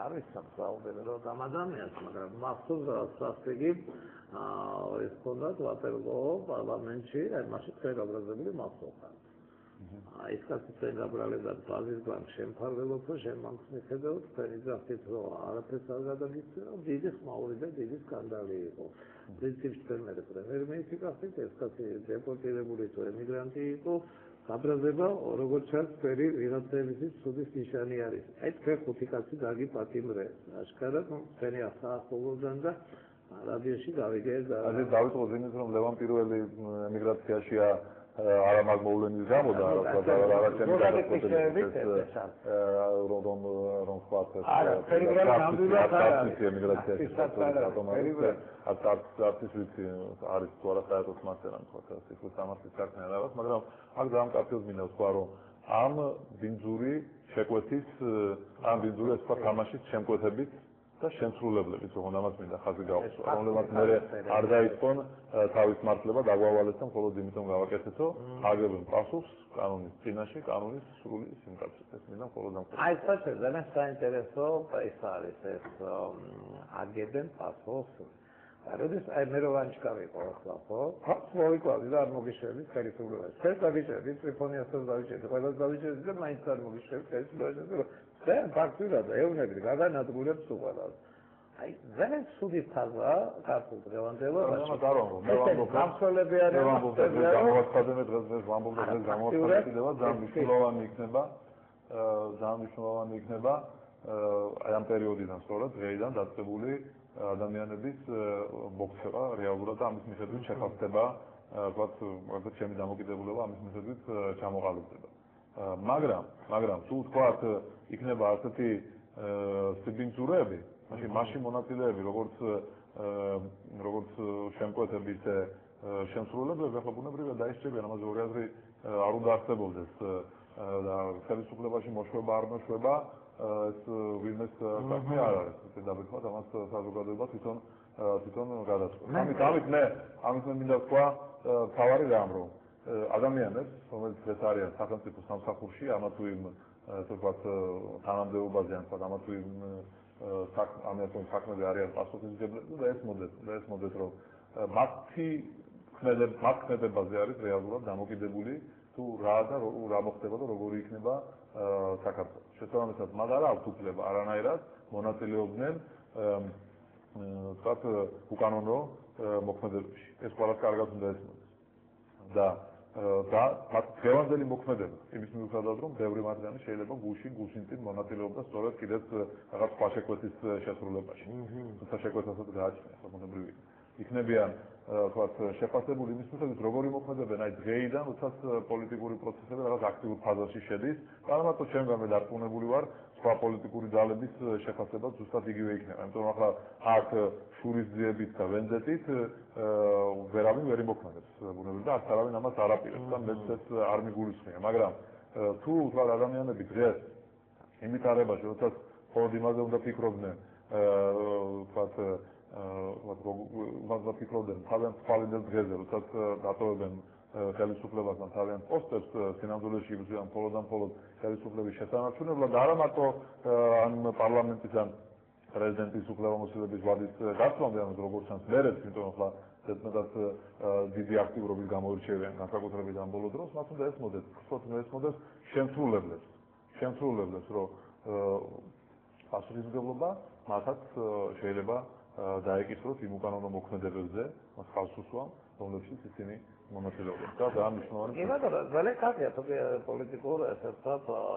არ ვიცი რომ ამ ადამიანს, მაგრამ მახსოვს სასტიგი ეს ქონდათ ვატერლო პარლამენტში, აი მაშინ შეგვაბრაზებული მახსოვს. ის კაცი შეგვაბრალება ბაზის ბანკ შემფარველობო შემამს მიხედავთ, ფერიზახით რომ არაფერს არ გადაგიქცევა, დიდი ხმაური და დიდი სკანდალი იყო. პრინციპში პრემიერ-მინისტრი გახდით, ეს კაცი დეპორტირებული თუ ემიგრანტი იყო. Გაბრაზება როგორც ჩანს ფერი ვიღაცების ცუდის ნიშანი არის. აი თქვენ ხუთი კაცი დაგიპატიმრე. აშკარად თქვენი ახალგაზრდან და რადიოში გავიგე და ასე დავიწყოთ იმით რომ ლევან პირველი ემიგრაციაშია არა მაგ მოვლენის გამო და რაღაცები რომ ვთქვათ არა ფერიგრამ ნამდვილად არა ემიგრაციაში არტის ვიცი არის თუ არა საერთოდ მასელა თქვათ სიკვდილის სამართლის საქმე რაღაც მაგრამ აქ დამკარგოს მინდა ვთქვა რომ ამ ბინძური შეკვეთის ამ ბინძური ეს თქვა თამაშის შემკვეთებით და შემსრულებლებით თქო ამას მინდა ხაზი გავუსვა რომლებაც მე არ დაიწყონ თავის მართლება დაგვავალეს და მხოლოდ იმიტომ გავაკეთეთო აგებენ პასუხს კანონის წინაშე კანონის სრული სიმკაცრით ეს მინდა მხოლოდ ამ აი საერთოდ ძალიან საინტერესო ის არის ეს აგებენ პასუხს როდის აი მე რო ვანჩკავი ყო ახლა ხო მოვიყვავდი და არ მოგიშვები ხელისუფლება ეს დაგიჭერდი ტრიფონიასაც დავიჭერდი ყველას დავიჭერდი და მაინც არ მოგიშვები ხელისუფლებას და ფაქტურად ეუბნები გადანადგურებს უყურებს აი ძალიან ცუდი ფაზა ქართულ დღევანდელობაში მე ვამბობ გამსვლები არიან გამოვაცხადებთ დღეს ვამბობ და დღეს გამოვაცხადება ძალიან მნიშვნელოვანი იქნება აი ამ პერიოდიდან სწორად დღეიდან დაწყებული ადამიანების მოქცევა რეალურად და ამის მიხედვით შეხავდება ვთქვათ მაგათ ჩემი დამოკიდებულება ამის მიხედვით ჩამოყალიბდება მაგრამ თუ ვთქვათ იქნება ასეთი სიბინძურები მაშინ მონაწილეები როგორც შემკვეთები ისე შემსრულებლები ახლა ბუნებრივია დაისწრებიან ამაზე ორი აზრი არ უნდა არსებობდეს და ხელისუფლებაში მოშვება არ მოშვება ეს ვინმეს საქმე არ არის ეს დაბეჭდათ ამას საზოგადოება თვითონ გადაწყვეტს ამით მე მინდა ვთქვა თავარი რამ რომ ადამიანებს რომელიც დღეს არიან სახელმწიფო სამსახურში ამა თუ იმ ასე ვთქვათ თანამდებობაზე ან ამა თუ იმ საქმეზე არიან პასუხისმგებლები და ეს მოდეთ რომ მათი ქმედებაზე არის რეალურად დამოკიდებული თუ რა და რა მოხდება და როგორი იქნება საქართველო. შესაბამისად, მათ არ აქვს უფლება არანაირად მონაწილეობდნენ ვთქვათ უკანონო მოქმედებებში. ეს ყველას კარგად უნდა ესმოდეს. და მათ დღევანდელი მოქმედება იმის მიუხედავად რომ ბევრი მათგანი შეიძლება გუშინ მონაწილეობდა სწორედ კიდეც რაღაც სხვა შეკვეთის შესრულებაში. თუმცა შეკვეთასაც გააჩნია საკუთრივი. იქნებიან ვთქვათ შეფასებული იმის მიხედვით როგორი მოქმედებენ აი დღეიდან როდესაც პოლიტიკური პროცესები რაღაც აქტიურ ფაზაში შედის და მარტო ჩემგანვე დარწმუნებული ვარ სხვა პოლიტიკური ძალების შეფასება ზუსტად იგივე იქნება იმიტომ რომ ახლა აქ შურისძიებით და ვენდეტით ვერავინ ვერ იმოქმედებს ბუნებრივად და არც არავინ ამას არ აპირებს და მეც ეს არ მიგულისხმია მაგრამ თუ ვთქვათ ადამიანები დღეს იმითარებაში როდესაც მხოლოდ იმაზე უნდა ფიქრობდნენ ვთქვათ მაგ ფიქრობდნენ თავიანთ თვალინდელ დღეზე როდესაც დატოვებენ ხელისუფლებასთან თავიანთ პოსტებს სინამდვილეში იბრძვიან მხოლოდ ხელისუფლების შესანარჩუნებლად და არა მარტო ან პარლამენტის ან პრეზიდენტის უფლებამოსილების ვადის გასვლამდე ან როგორც ჩანს მერეც იმიტომ რომ ხლა ზედმეტად დიდი აქტიურობის გამოირჩევიან განსაკუთრებით ამ ბოლო დროს მათ უნდა ესმოდეს შემსრულებლებს რომ პასუხისმგებლობა მათაც შეიძლება დაეკისროთ იმ უკანონო მოქმედებებზე მას ხალხს უსვამ რომლებშიც ისინი მონაწილეობენ და ძალიან მნიშვნელოვანი კი ბატონო ძალიან კარგია თუ პოლიტიკურ ესეც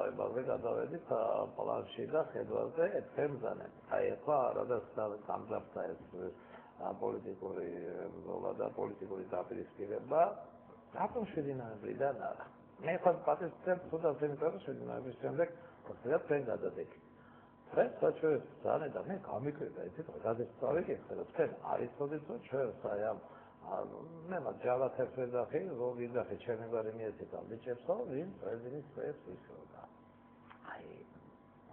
იმაზე გადავედით პლანში და ხედვაზე ეთემზანე აი ახლა როდესაც გამძაფრდა ეს პოლიტიკური ბრძოლა და პოლიტიკური დაპირისპირება რატომ 7 ნოემბრიდან არა მე ხარ პატივცემ თუ და ზემოდან 7 ნოემბრის შემდეგ ხოცა თქვენ გადადეკით ეს საჩვენებს ძალიან და მე გამიკვირდა ისეთ გადასწავლები ხდება თქვენ არის პოზიცია ჩვენს აი ამ მე მაგალითად ვეძახი რომ ვიძახი ჩემი გვარი მიეცეთა ბიჭებსო ვინ პრეზიდენტის პრეს ისროდა აი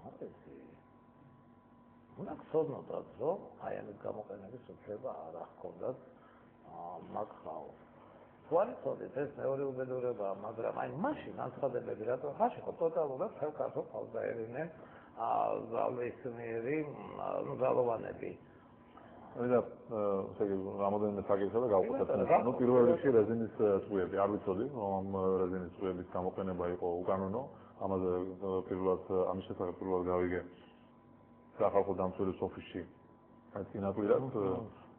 მოდი უნდა ხსოვნოდათ რომ აი ამ გამოყენების უფლება არ ახონდათ მაგ ხალხს თვალწოდეთ ეს მეორე უბედურება მაგრამ აი მაშინ ანცხადებები რატო ხაში ხო ტოტალურად ხელკასო ხალხს დაერინნენ ძალისმიერი ძალოვანები. და რამოდენიმე საკითხი და გავყურებთ. პირველ რიგში რეზინის წვიები, არ ვიცოდი, რომ რეზინის წვიების გამოყენება იყო უკანონო. ამაზე პირველად ამის შესახებ პირველად გავიგე სახალხო დამცველის ოფისში წინაპირად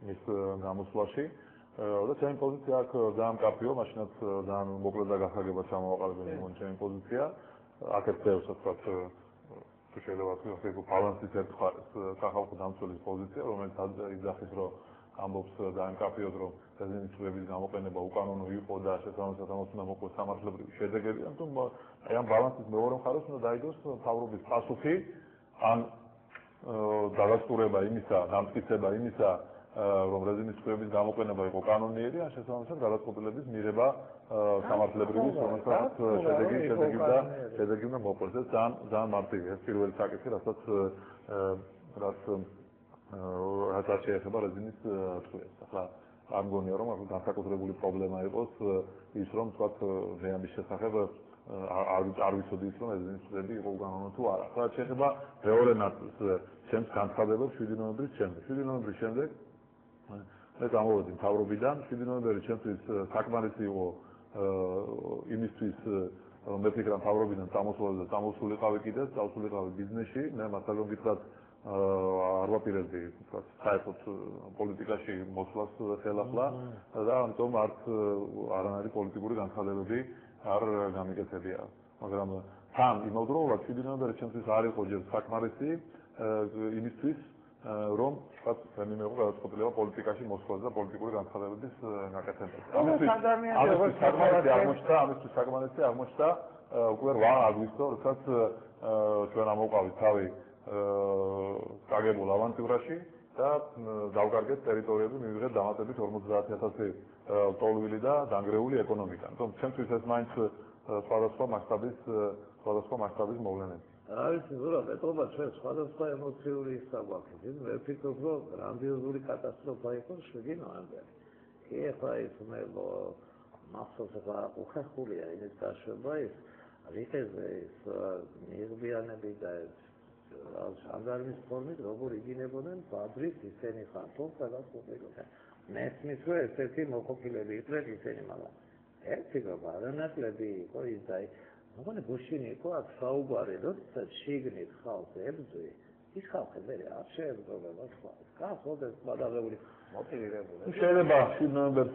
მის გამოსვლაში. და ჩემი პოზიცია აქ ძალიან მკაფიო, მაშინაც ძალიან მოკლედ და გასაგებად ჩამოვაყალიბე ჩემი პოზიცია. აქეთ ბევრს ვთქვათ, თუ შეიძლება ვთქვათ, ეს ბალანსის ერთხარეს სახალხო დამცველის პოზიცია, რომელიც იძახის, რომ ამბობს ძალიან მკაფიოდ, რომ რეზინის წვიების გამოყენება უკანონო იყო და შესაბამისად ამას უნდა მოყოს სამართლებრივი შედეგები, ამიტომ აი ამ ბალანსის მეორე მხარეს უნდა დაიდოს მთავრობის პასუხი ან დადასტურება იმისა, დამტკიცება იმისა, რომ რეზინის წვიების გამოყენება იყო კანონიერი, ან შესაბამისად გადაწყვეტილების მიღება სამართლებრივი, რომელსაც შედეგი უნდა მოყოს. ეს ძალიან მარტივია, ეს პირველი საკითხი, რასაც შეეხება რეზინის წვიებს. ახლა არ მგონია, რომ განსაკუთრებული პრობლემა იყოს ის, რომ თქვათ მე ამის შესახებ არ ვიცოდი ის, რომ რეზინის წვიები იყო უკანონო თუ არა. ახლა შეეხება მეორე ნაწილს, ჩემს განცხადებებს 7 ნოემბრის შემდეგ. 7 ნოემბრის შემდეგ მე გამოვედი მთავრობიდან. 7 ნოემბერი ჩემთვის საკმარისი იყო იმისთვის, რომ მე ფიქრობ მთავრობიდან წამოსულიყავი კიდეც, წავსულიყავი ბიზნესში. მე მასალო გითხრათ არ ვაპირებდი საერთოდ პოლიტიკაში მოსვლას ხელახლა და ამიტომ არც არანაირი პოლიტიკური განცხადებები არ გამიკეთებია. მაგრამ თან იმავდროულად 7 ნოემბერი ჩემთვის არ იყო ჯერ საკმარისი იმისთვის, რომ თქვათ მე მეღო გადაწყვეტილება პოლიტიკაში მოსვლას და პოლიტიკური განცხადებების გაკეთებას. ამისთვის საკმარისი აღმოჩნდა უკვე 8 აგვისტო, როდესაც ჩვენ ამოვყავით თავი კაგებულ ავანტიურაში და დავკარგეთ ტერიტორიები, მივიღეთ დამატებით 50,000 ტოლვილი და დანგრეული ეკონომიკა. თუმცა ჩემთვის ეს მაინც სხვადასხვა მასშტაბის მოვლენები. არის ზურა მეტყობა ჩვენ სხვადასხვა ემოციური ისაგვაქვს. მე ვფიქრობ, რომ გრანდიოზული კატასტროფა იყო 7 ნოემბერი. კი, ახლა ის მე მასწავლე უხეხულია იმის გაშვება, ის რიყეზე ის მიღბიანები და ჟანდარმის ფორმით როგორ იგინებოდნენ ბადრის ისენი ხართო ყველას ყოფილიყო. მესმის რომ ესეთი მოყოფილები იყვნენ ისენი, მაგრამ ერთი რომ არანაკლები იყო ის და მოგონი გუშინი იყო აქ საუბარი, როდესაც შიგნით ხალხს ებრძვი, ის ხალხი მე არ შეებრძოლება სხვა. გასულდეს გადაღებული მოტივირებული. შეიძლება 7 ნოემბერს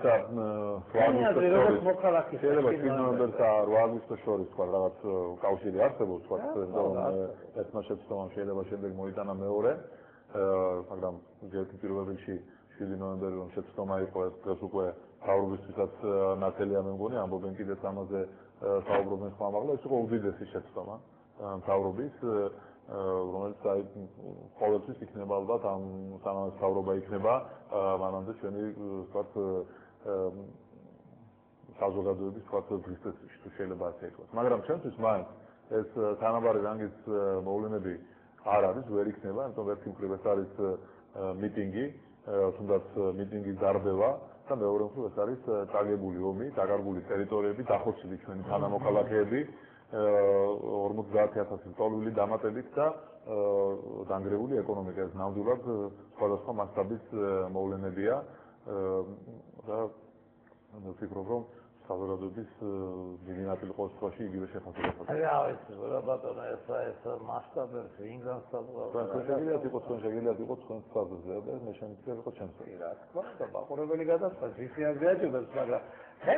და 8 აგვისტოს შორის თქვა რაღაც კავშირი არსებობს, თქვა ერთმა შეცდომამ შეიძლება შემდეგ მოიტანა მეორე, მაგრამ ერთი პირველ რიგში 7 ნოემბერი რომ შეცდომა იყო, ეს უკვე მთავრობისთვისაც ნათელია მე მგონი, ამბობენ კიდეც ამაზე საუბრობენ სხვა მაღლა, ეს იყო უდიდესი შეცდომა მთავრობის, რომელიც აი ყოველთვის იქნება ალბათ ამ სანამ მთავრობა იქნება, მანამდე ჩვენი ვთქვათ საზოგადოების ვთქვათ ბიზნესში თუ შეიძლება ასე ითქვას. მაგრამ ჩვენთვის მაინც ეს თანაბარი რანგის მოვლენები არ არის, ვერ იქნება, ამიტომ ერთი მხრივ ეს არის მიტინგი, თუნდაც მიტინგის დარბევა და მეორე მხრივ ეს არის წაგებული ომი, დაკარგული ტერიტორიები, დახოცილი ჩვენი თანამოქალაქეები, 50,000 ტოლვილი დამატებით და დანგრეული ეკონომიკა. ეს ნამდვილად სხვადასხვა მასშტაბის მოვლენებია და ვფიქრობ, რომ საზოგადოების დიდი ნაწილი ყოველ შემთხვევაში იგივე შეფასებაა. რა ვიცი, რა ბატონო, ეს მასშტაბებს ვინ განსაზღვრავს? შეგიძლიათ იყოს თქვენ საზოგადოებაზე და მე შემიძლია იყოს ჩემს. რა თქმა უნდა, მაყურებელი გადასწრებს, ისე არ გააჩნდეს, მაგრამ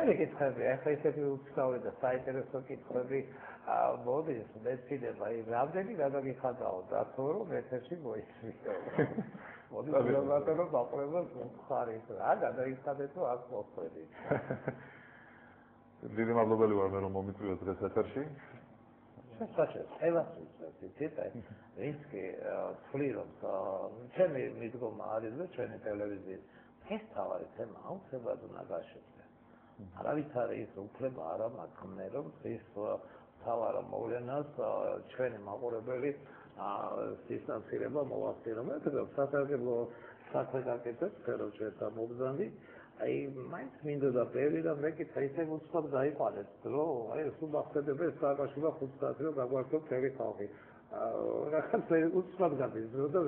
მე კითხები, ახლა ისეთი უცხოური და საინტერესო კითხები მოდის, მეცნიერება, რამდენი გადაგიხადაო, დათო რომ ეთერში მოისმინო. მოდის, ბატონო, მაყურებელს მხარით, რა გადაიხადეთ, რომ აქ მოხვედით. დიდი მადლობელი ვარ მე რომ მომიწვიეთ დღეს ეთერში. შესაძლოა, ევას ვიცით, ვინც კი თვლი რომ ჩემი მიდგომა არის და ჩვენი ტელევიზიის ეს თავარი თემა აუცილებლად უნდა გაშეთქვა. არავის არ ის უფლება არ მაქვს რომ ის თავარ მოვლენას ჩვენი მაყურებელი სისტანცირება მოვახდინო. მე ვფიქრობ, სასარგებლო საქმე გაკეთებს, რომ ჩვენ მოგზავნი. აი, მაინც მინდოდა ბევრი და მეკითხა ისე უცხოდ დაიყვანეთ, რომ აი სულ მახსენდება ეს სააკაშვილა 5 საათი რომ გაგვართო მთელი ხალხი. რაღაც უცბად გაბიზრო და